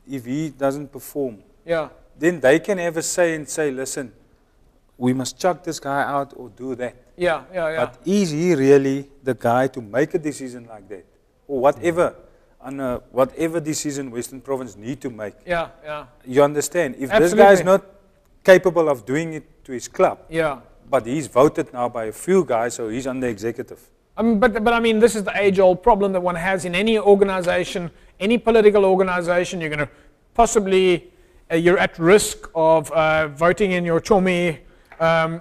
if he doesn't perform, then they can have a say and say, listen, we must chuck this guy out or do that. But is he really the guy to make a decision like that? Or whatever, whatever decision Western Province need to make. You understand? If this guy is not capable of doing it to his club, but he's voted now by a few guys, so he's on the executive. But I mean, this is the age-old problem that one has in any organization, any political organization. You're going to possibly, you're at risk of voting in your chomi.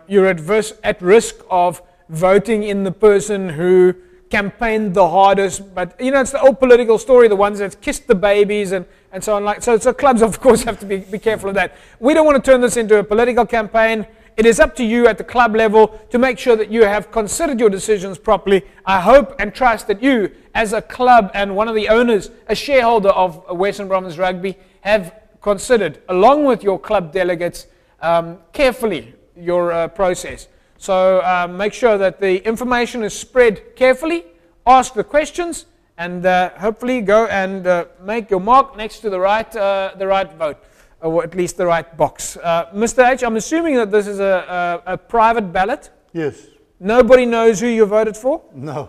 You're at risk of voting in the person who campaigned the hardest. But, you know, it's the old political story, the ones that kissed the babies and so on. So clubs, of course, have to be careful of that. We don't want to turn this into a political campaign. It is up to you at the club level to make sure that you have considered your decisions properly. I hope and trust that you, as a club and one of the owners, a shareholder of Western Province Rugby, have considered, along with your club delegates, carefully your process. So make sure that the information is spread carefully, ask the questions, and hopefully go and make your mark next to the right vote. Or at least the right box. Mr. H, I'm assuming that this is a private ballot? Yes. Nobody knows who you voted for? No.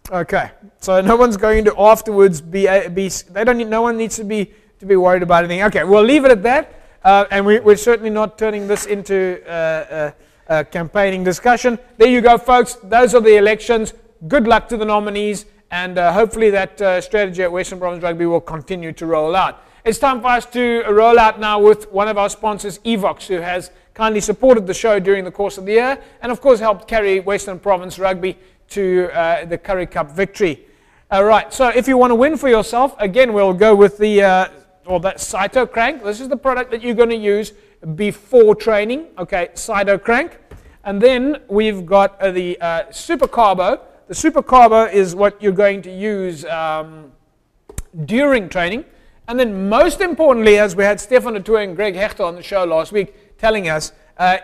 Okay. So no one's going to afterwards no one needs to be worried about anything. Okay, we'll leave it at that. And we're certainly not turning this into a campaigning discussion. There you go, folks. Those are the elections. Good luck to the nominees. And hopefully that strategy at Western Province Rugby will continue to roll out. It's time for us to roll out now with one of our sponsors, Evox, who has kindly supported the show during the course of the year and, of course, helped carry Western Province Rugby to the Currie Cup victory. All right, so if you want to win for yourself, again, we'll go with that Cyto Crank. This is the product that you're going to use before training. Okay, Cyto Crank. And then we've got the Super Carbo. The Super Carbo is what you're going to use during training. And then most importantly, as we had Stefan Atour and Greg Hechter on the show last week telling us,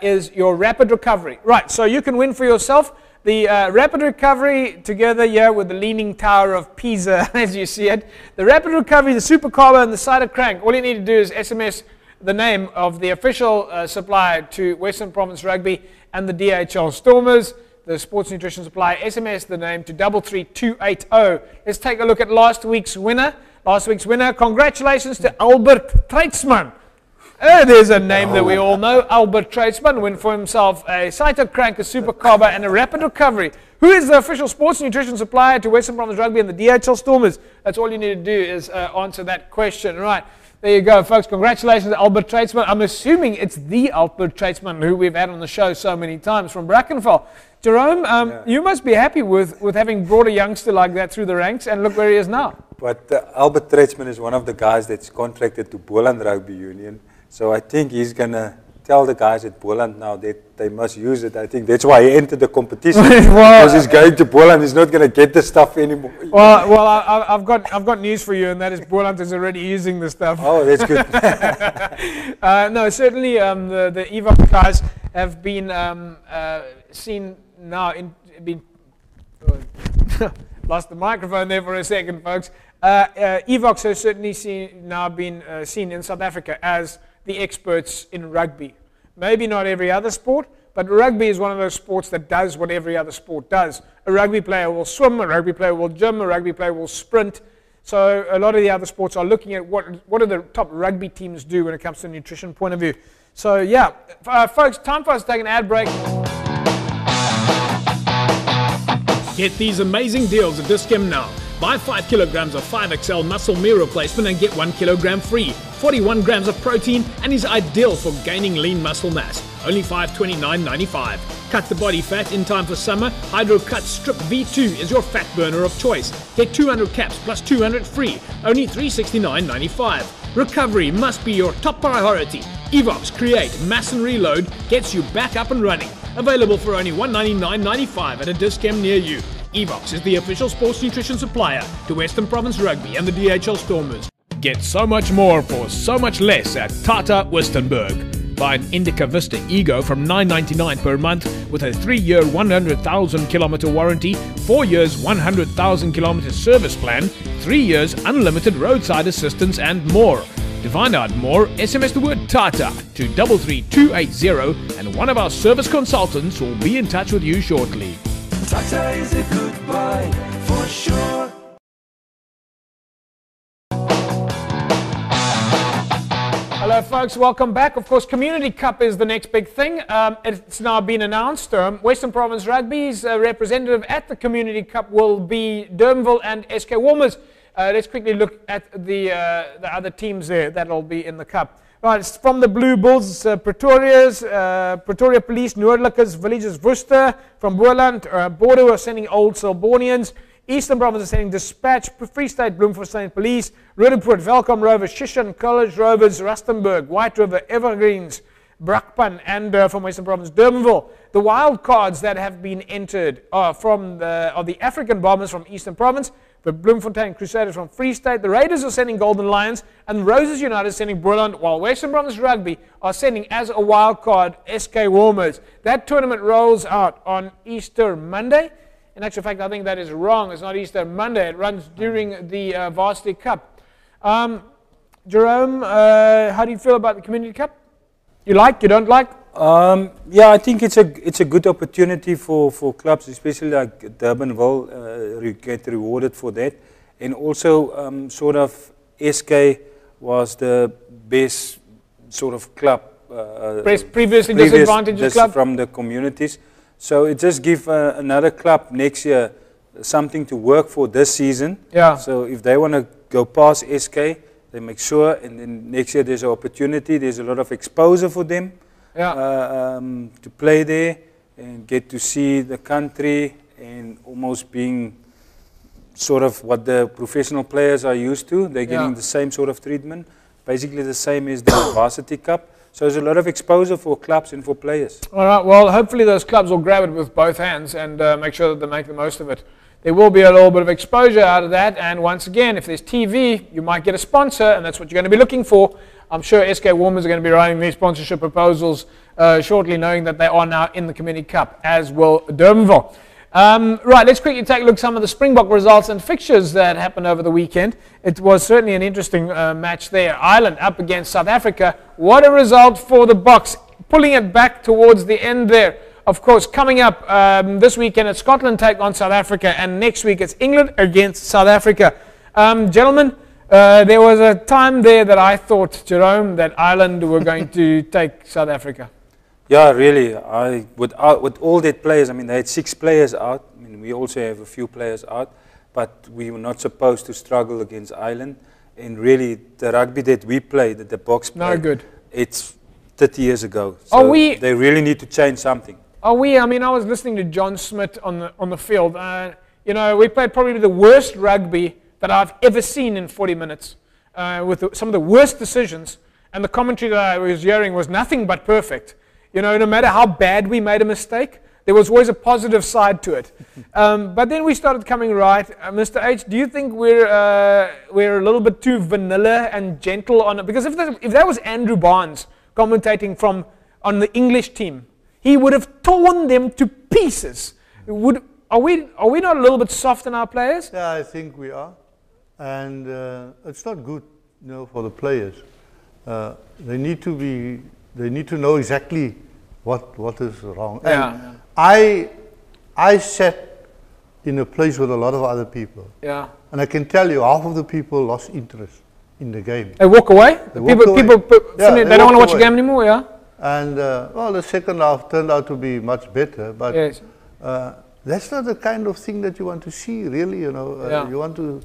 is your rapid recovery. Right, so you can win for yourself the rapid recovery together here with the Leaning Tower of Pisa, as you see it. The rapid recovery, the Super Carbo, and the Cyto Crank. All you need to do is SMS the name of the official supplier to Western Province Rugby and the DHL Stormers, the sports nutrition supplier. SMS the name to 33280. Let's take a look at last week's winner. Congratulations to Albert Treitzman. There's a name that we all know. Albert Treitzman win for himself a Cyto Crank, a Super Carbo, and a Rapid Recovery. Who is the official sports nutrition supplier to Western Province Rugby and the DHL Stormers? That's all you need to do is answer that question. Right, there you go, folks. Congratulations to Albert Treitzman. I'm assuming it's the Albert Treitzman who we've had on the show so many times from Brackenfell. Jerome, you must be happy with having brought a youngster like that through the ranks, and look where he is now. But Albert Treitzman is one of the guys that's contracted to Boland Rugby Union. So I think he's going to tell the guys at Boland now that they must use it. I think that's why he entered the competition. Because he's going to Boland, he's not going to get the stuff anymore. Well, I've got news for you, and that is Boland is already using the stuff. Oh, that's good. No, certainly the Evox guys have been seen now lost the microphone there for a second, folks. Evox has certainly been seen in South Africa as the experts in rugby. Maybe not every other sport, but rugby is one of those sports that does what every other sport does. A rugby player will swim, a rugby player will gym, a rugby player will sprint. So a lot of the other sports are looking at what do the top rugby teams do when it comes to a nutrition point of view. So yeah, folks, time for us to take an ad break. Get these amazing deals at Dis-Chem now. Buy 5 kilograms of 5XL muscle meal replacement and get 1 kilogram free. 41 grams of protein and is ideal for gaining lean muscle mass. Only $529.95. Cut the body fat in time for summer. Hydro Cut Strip V2 is your fat burner of choice. Get 200 caps plus 200 free. Only $369.95. Recovery must be your top priority. Evox Create Mass and Reload gets you back up and running. Available for only $199.95 at a discount near you. Evox is the official sports nutrition supplier to Western Province Rugby and the DHL Stormers. Get so much more for so much less at Tata Wistenberg. Buy an Indica Vista Ego from $999 per month with a 3-year 100,000 kilometer warranty, 4 years 100,000 kilometer service plan, 3 years unlimited roadside assistance and more. To find out more, SMS the word Tata to 33280 and one of our service consultants will be in touch with you shortly. Tata is a good buy for sure. Hello folks, welcome back. Of course, Community Cup is the next big thing. It's now been announced. Western Province Rugby's representative at the Community Cup will be Durbanville and SK Warmers. Let's quickly look at the other teams there that'll be in the Cup. Right, it's from the Blue Bulls, Pretoria Police, Noordlikers, Villages Worcester, from Boerland, Border are sending Old Selbornians, Eastern Province is sending Dispatch, Free State, Bloemfontein Police, Roodepoort, Welkom Rovers, Shishan College Rovers, Rustenburg, White River, Evergreens, Brakpan, and from Western Province, Durbanville. The wild cards that have been entered are from the African Bombers from Eastern Province, the Bloemfontein Crusaders from Free State, the Raiders are sending Golden Lions, and Roses United is sending Boerland, while Western Province Rugby are sending as a wild card SK Warmers. That tournament rolls out on Easter Monday. In actual fact, I think that is wrong. It's not Easter Monday. It runs during the Varsity Cup. Jerome, how do you feel about the Community Cup? You like? You don't like? Yeah, I think it's a good opportunity for clubs, especially like Durbanville, get rewarded for that. And also, sort of, SK was the best sort of club. Previously disadvantaged club? From the communities. So it just gives another club next year something to work for this season. Yeah. So if they want to go past SK, they make sure, and then next year there's an opportunity, there's a lot of exposure for them. Yeah. To play there and get to see the country and almost being sort of what the professional players are used to. They're getting the same sort of treatment, basically the same as the Varsity Cup. So there's a lot of exposure for clubs and for players. All right, well, hopefully those clubs will grab it with both hands and make sure that they make the most of it. There will be a little bit of exposure out of that, and once again, if there's TV, you might get a sponsor, and that's what you're going to be looking for. I'm sure SK Warmers are going to be writing these sponsorship proposals shortly, knowing that they are now in the Community Cup, as will Durbanville. Right, let's quickly take a look at some of the Springbok results and fixtures that happened over the weekend. It was certainly an interesting match there. Ireland up against South Africa. What a result for the Boks, pulling it back towards the end there. Of course, coming up this weekend, it's Scotland take on South Africa, and next week it's England against South Africa. Gentlemen, there was a time there that I thought, Jerome, that Ireland were going to take South Africa. Yeah, really. With all that players, I mean, they had 6 players out. I mean, we also have a few players out, but we were not supposed to struggle against Ireland. And really, the rugby that we played, that the Boks played, no good. It's 30 years ago. So they really need to change something. I mean, I was listening to John Smith on the field. You know, we played probably the worst rugby that I've ever seen in 40 minutes, with some of the worst decisions. And the commentary that I was hearing was nothing but perfect. You know, no matter how bad we made a mistake, there was always a positive side to it. But then we started coming right. Mr. H, do you think we're a little bit too vanilla and gentle on it? Because if that was Andrew Barnes commentating on the English team, he would have torn them to pieces. Are we not a little bit soft in our players? Yeah, I think we are, and it's not good, you know, for the players. They need to know exactly what is wrong. Yeah. And I sat in a place with a lot of other people. Yeah. And I can tell you, half of the people lost interest in the game. They walk away. They don't want to watch the game anymore. Yeah. And well, the second half turned out to be much better, but yes. that's not the kind of thing that you want to see, really, you know. You want to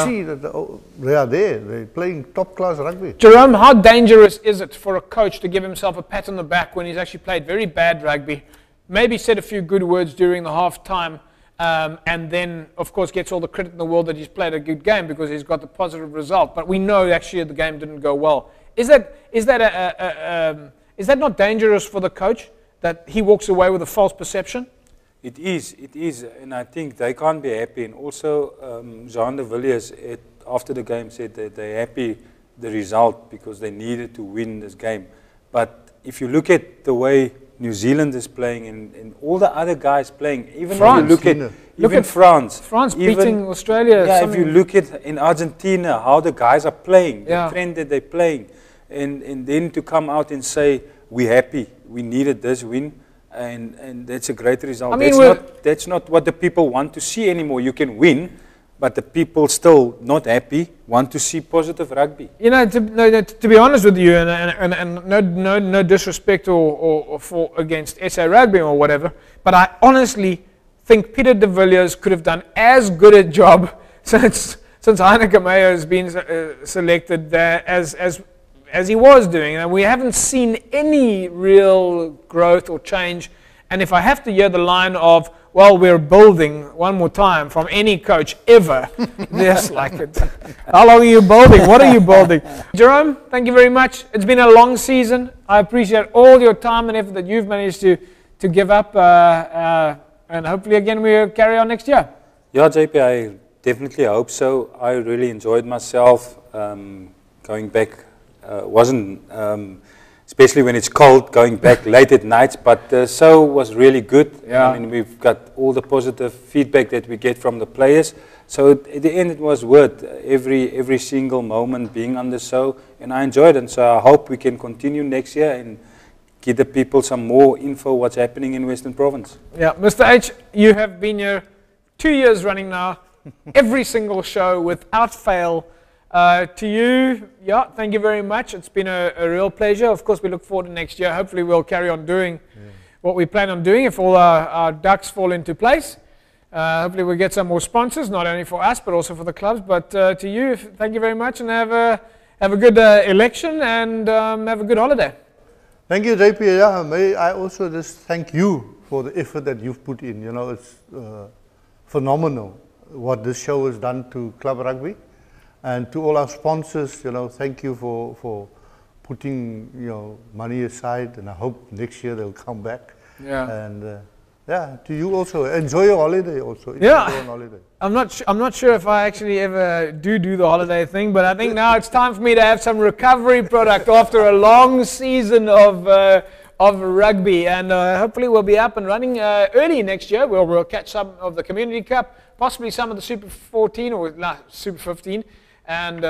see that they are there, they're playing top-class rugby. Jerome, how dangerous is it for a coach to give himself a pat on the back when he's actually played very bad rugby, maybe said a few good words during the half-time, and then, of course, gets all the credit in the world that he's played a good game because he's got the positive result, but we know actually the game didn't go well. Is that not dangerous for the coach, that he walks away with a false perception? It is, and I think they can't be happy. And also, Jean de Villiers, after the game, said that they're happy the result because they needed to win this game. But if you look at the way New Zealand is playing and all the other guys playing, even France. if you look at France. France beating Australia. Yeah, if you look at in Argentina, how the guys are playing, the trend that they're playing, and then to come out and say, we're happy, we needed this win, and that's a great result. I mean, that's not what the people want to see anymore. You can win, but the people still not happy, want to see positive rugby. You know, to be honest with you, and no disrespect or for against SA Rugby or whatever, but I honestly think Peter de Villiers could have done as good a job since Heineke Meyer has been selected as he was doing, and we haven't seen any real growth or change. And if I have to hear the line of, well, we're building one more time from any coach ever, just like it. How long are you building? What are you building? Jerome, thank you very much. It's been a long season. I appreciate all your time and effort that you've managed to give up, and hopefully again we'll carry on next year. Yeah, JP, I definitely hope so. I really enjoyed myself going back. Wasn't, especially when it's cold, going back late at night, but the show was really good. Yeah. I mean, we've got all the positive feedback that we get from the players. So at the end, it was worth every single moment being on the show, and I enjoyed it. And so I hope we can continue next year and give the people some more info what's happening in Western Province. Yeah, Mr. H, you have been here 2 years running now, every single show without fail. To you, thank you very much. It's been a real pleasure. Of course, we look forward to next year. Hopefully, we'll carry on doing what we plan on doing if all our ducks fall into place. Hopefully, we'll get some more sponsors, not only for us, but also for the clubs. But to you, thank you very much, and have a good election, and have a good holiday. Thank you, JP. Yeah, may I also just thank you for the effort that you've put in. You know, it's phenomenal what this show has done to Club Rugby. And to all our sponsors, you know, thank you for putting, you know, money aside, and I hope next year they'll come back. Yeah. And to you also, enjoy your holiday also. Yeah. Enjoy your holiday. I'm not sure if I actually ever do the holiday thing, but I think now it's time for me to have some recovery product after a long season of rugby, and hopefully we'll be up and running early next year. We'll catch some of the Community Cup, possibly some of the Super 14 or Super 15. And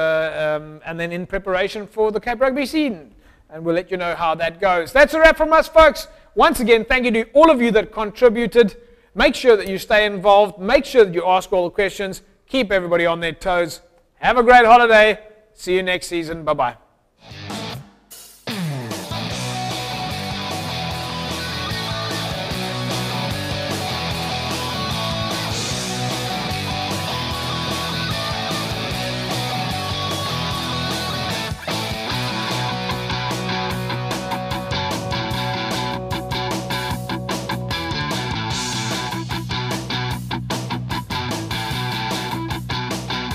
then in preparation for the Cape Rugby season. And we'll let you know how that goes. That's a wrap from us, folks. Once again, thank you to all of you that contributed. Make sure that you stay involved. Make sure that you ask all the questions. Keep everybody on their toes. Have a great holiday. See you next season. Bye-bye.